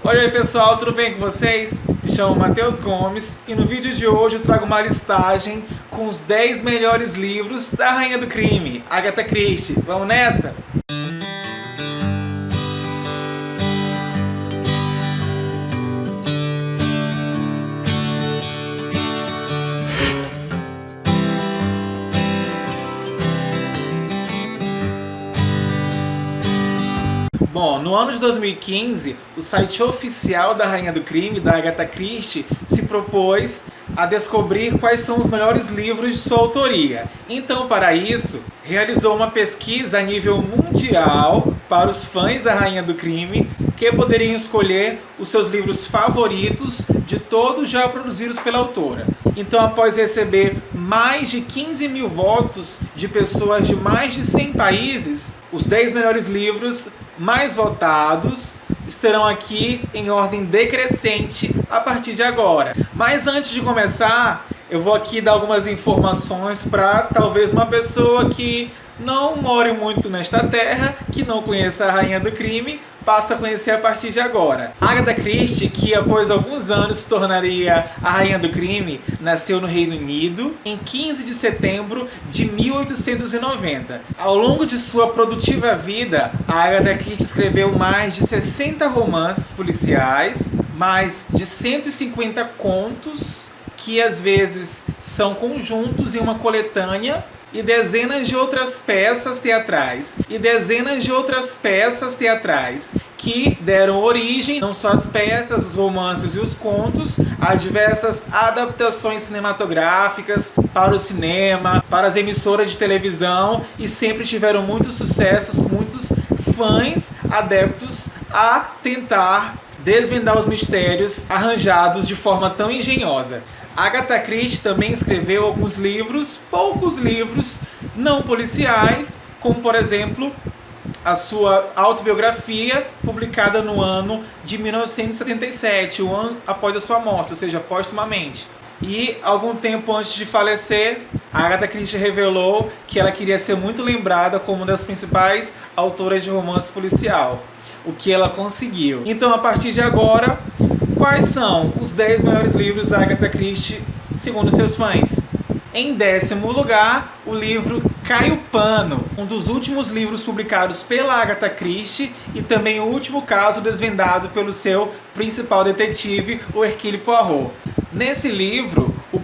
Oi aí pessoal, tudo bem com vocês? Me chamo Matheus Gomes e no vídeo de hoje eu trago uma listagem com os 10 melhores livros da Rainha do Crime, Agatha Christie. Vamos nessa? Bom, no ano de 2015, o site oficial da Rainha do Crime, da Agatha Christie, se propôs a descobrir quais são os melhores livros de sua autoria. Então, para isso, realizou uma pesquisa a nível mundial para os fãs da Rainha do Crime, que poderiam escolher os seus livros favoritos de todos já produzidos pela autora. Então, após receber mais de 15 mil votos de pessoas de mais de 100 países, os 10 melhores livros mais votados estarão aqui em ordem decrescente a partir de agora. Mas antes de começar, eu vou aqui dar algumas informações para talvez uma pessoa que não more muito nesta terra, que não conheça a Rainha do Crime, passe a conhecer a partir de agora. Agatha Christie, que após alguns anos se tornaria a Rainha do Crime, nasceu no Reino Unido em 15 de setembro de 1890. Ao longo de sua produtiva vida, a Agatha Christie escreveu mais de 60 romances policiais, mais de 150 contos, que às vezes são conjuntos em uma coletânea, e dezenas de outras peças teatrais. Que deram origem, não só às peças, os romances e os contos, a diversas adaptações cinematográficas para o cinema, para as emissoras de televisão, e sempre tiveram muitos sucessos, com muitos fãs adeptos a tentar desvendar os mistérios arranjados de forma tão engenhosa. Agatha Christie também escreveu alguns livros, poucos livros não policiais, como por exemplo a sua autobiografia, publicada no ano de 1977, o ano após a sua morte, ou seja, póstumamente. E algum tempo antes de falecer, a Agatha Christie revelou que ela queria ser muito lembrada como uma das principais autoras de romance policial, o que ela conseguiu. Então, a partir de agora, quais são os 10 maiores livros da Agatha Christie, segundo seus fãs? Em 10º lugar, o livro Cai o Pano, um dos últimos livros publicados pela Agatha Christie e também o último caso desvendado pelo seu principal detetive, o Hercule Poirot. Nesse livro, o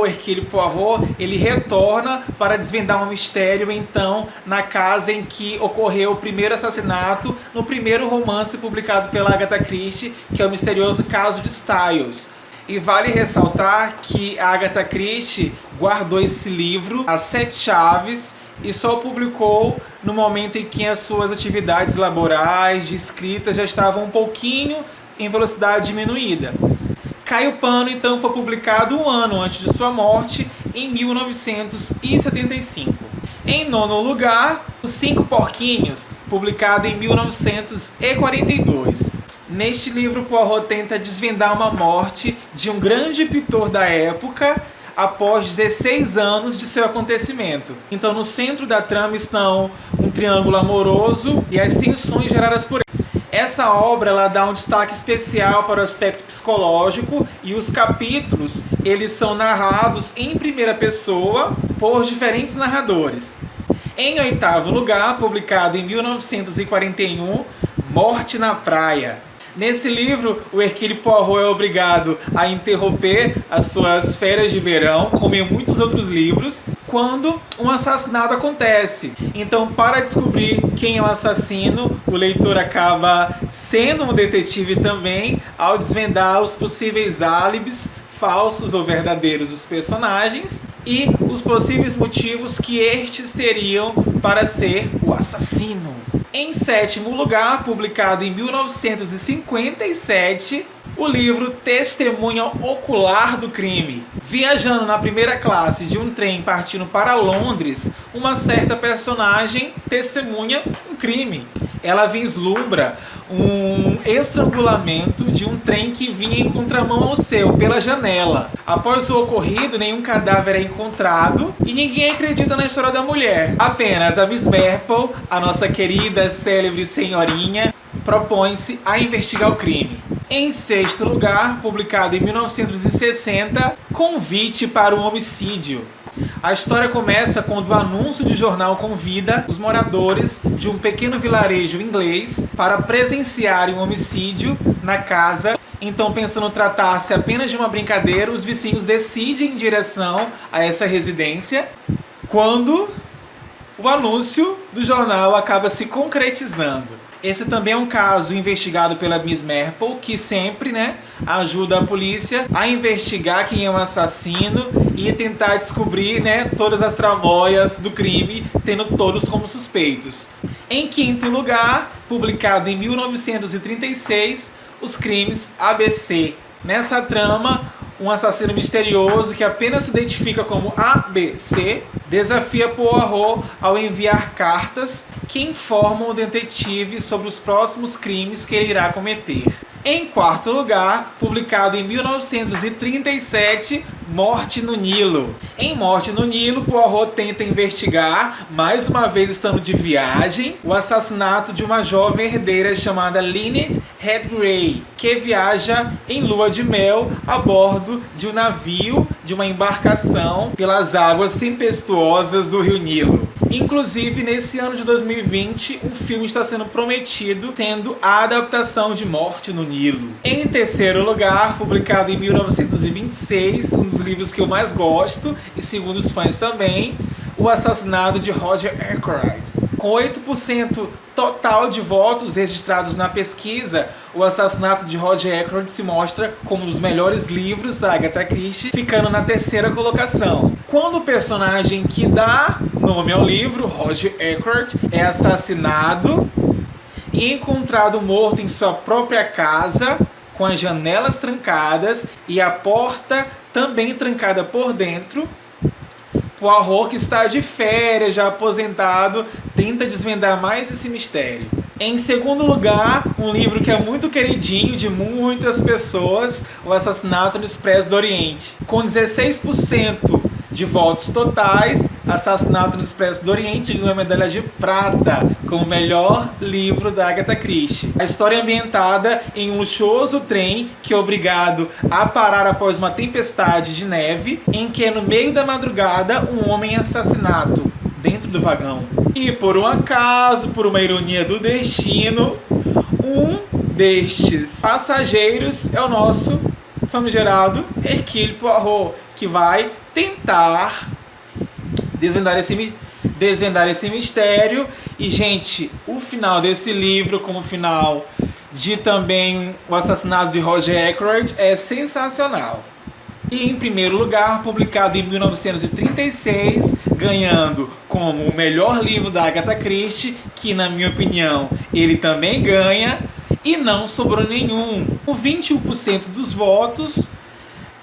Hercule Poirot, ele retorna para desvendar um mistério, então, na casa em que ocorreu o primeiro assassinato no primeiro romance publicado pela Agatha Christie, que é o misterioso caso de Styles. E vale ressaltar que a Agatha Christie guardou esse livro às 7 chaves e só o publicou no momento em que as suas atividades laborais de escrita já estavam um pouquinho em velocidade diminuída. Cai o Pano, então, foi publicado um ano antes de sua morte, em 1975. Em 9º lugar, Os 5 Porquinhos, publicado em 1942. Neste livro, Poirot tenta desvendar uma morte de um grande pintor da época após 16 anos de seu acontecimento. Então, no centro da trama estão um triângulo amoroso e as tensões geradas por ele. Essa obra ela dá um destaque especial para o aspecto psicológico e os capítulos eles são narrados em primeira pessoa por diferentes narradores. Em 8º lugar, publicado em 1941, Morte na Praia. Nesse livro, o Hercule Poirot é obrigado a interromper as suas férias de verão, como em muitos outros livros, quando um assassinato acontece. Então, para descobrir quem é o assassino, o leitor acaba sendo um detetive também, ao desvendar os possíveis álibis, falsos ou verdadeiros dos personagens, e os possíveis motivos que estes teriam para ser o assassino. Em 7º lugar, publicado em 1957, o livro Testemunha Ocular do Crime. Viajando na primeira classe de um trem partindo para Londres, uma certa personagem testemunha um crime. Ela vislumbra um estrangulamento de um trem que vinha em contramão ao seu, pela janela. Após o ocorrido, nenhum cadáver é encontrado e ninguém acredita na história da mulher. Apenas a Miss Marple, a nossa querida, célebre senhorinha, propõe-se a investigar o crime. Em sexto lugar, publicado em 1960, Convite para o Homicídio. A história começa quando o anúncio de jornal convida os moradores de um pequeno vilarejo inglês para presenciarem um homicídio na casa. Então, pensando tratar-se apenas de uma brincadeira, os vizinhos decidem em direção a essa residência, quando o anúncio do jornal acaba se concretizando. Esse também é um caso investigado pela Miss Marple, que sempre, ajuda a polícia a investigar quem é o assassino e tentar descobrir, todas as tramóias do crime, tendo todos como suspeitos. Em quinto lugar, publicado em 1936, Os Crimes ABC. Nessa trama, um assassino misterioso que apenas se identifica como ABC desafia Poirot ao enviar cartas que informam o detetive sobre os próximos crimes que ele irá cometer. Em quarto lugar, publicado em 1937, Morte no Nilo. Em Morte no Nilo, Poirot tenta investigar, mais uma vez estando de viagem, o assassinato de uma jovem herdeira chamada Lynette Redgrave, que viaja em lua de mel a bordo de um navio, de uma embarcação, pelas águas tempestuosas do Rio Nilo. Inclusive, nesse ano de 2020, um filme está sendo prometido, sendo a adaptação de Morte no Nilo. Em terceiro lugar, publicado em 1926, um dos livros que eu mais gosto, e segundo os fãs também, O Assassinato de Roger Ackroyd. Com 8% total de votos registrados na pesquisa, O Assassinato de Roger Ackroyd se mostra como um dos melhores livros da Agatha Christie, ficando na terceira colocação. Quando o personagem que dá nome ao livro, Roger Ackroyd, é assassinado e encontrado morto em sua própria casa, com as janelas trancadas e a porta também trancada por dentro, Poirot, que está de férias, já aposentado, tenta desvendar mais esse mistério. Em segundo lugar, um livro que é muito queridinho de muitas pessoas, O Assassinato no Expresso do Oriente. Com 16% de votos totais, Assassinato no Expresso do Oriente ganhou a medalha de prata como o melhor livro da Agatha Christie. A história é ambientada em um luxuoso trem que é obrigado a parar após uma tempestade de neve, em que no meio da madrugada um homem é assassinado dentro do vagão. E por um acaso, por uma ironia do destino, um destes passageiros é o nosso famigerado Hercule Poirot, que vai tentar desvendar esse mistério. E, gente, o final desse livro, como o final de também O Assassinato de Roger Ackroyd, é sensacional. E em primeiro lugar, publicado em 1936, ganhando como o melhor livro da Agatha Christie, que na minha opinião ele também ganha, e não sobrou nenhum. Com 21% dos votos,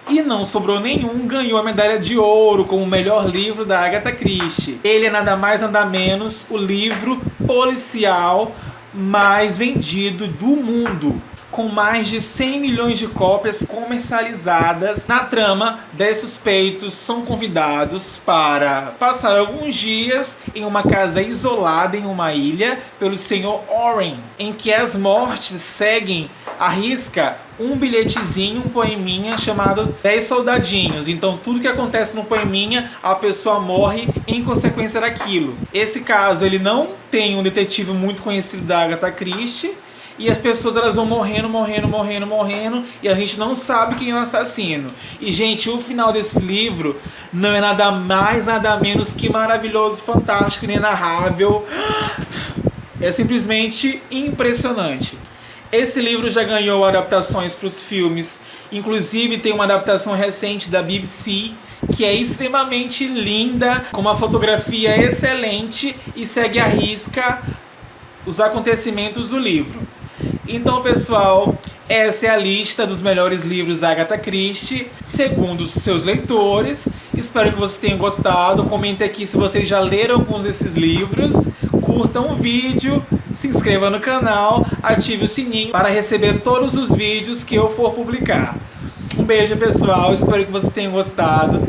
e não sobrou nenhum, ganhou a medalha de ouro como o melhor livro da Agatha Christie. Ele é nada mais nada menos o livro policial mais vendido do mundo, com mais de 100 milhões de cópias comercializadas. Na trama, 10 suspeitos são convidados para passar alguns dias em uma casa isolada em uma ilha pelo Sr. Oren, em que as mortes seguem à risca um bilhetezinho, um poeminha chamado 10 soldadinhos. Então tudo que acontece no poeminha, a pessoa morre em consequência daquilo. Esse caso, ele não tem um detetive muito conhecido da Agatha Christie, e as pessoas elas vão morrendo, e a gente não sabe quem é o assassino. E, gente, o final desse livro não é nada mais, nada menos que maravilhoso, fantástico, inenarrável. É simplesmente impressionante. Esse livro já ganhou adaptações para os filmes. Inclusive tem uma adaptação recente da BBC, que é extremamente linda, com uma fotografia excelente e segue à risca os acontecimentos do livro. Então, pessoal, essa é a lista dos melhores livros da Agatha Christie, segundo os seus leitores. Espero que vocês tenham gostado. Comentem aqui se vocês já leram alguns desses livros. Curtam o vídeo, se inscreva no canal, ative o sininho para receber todos os vídeos que eu for publicar. Um beijo, pessoal. Espero que vocês tenham gostado.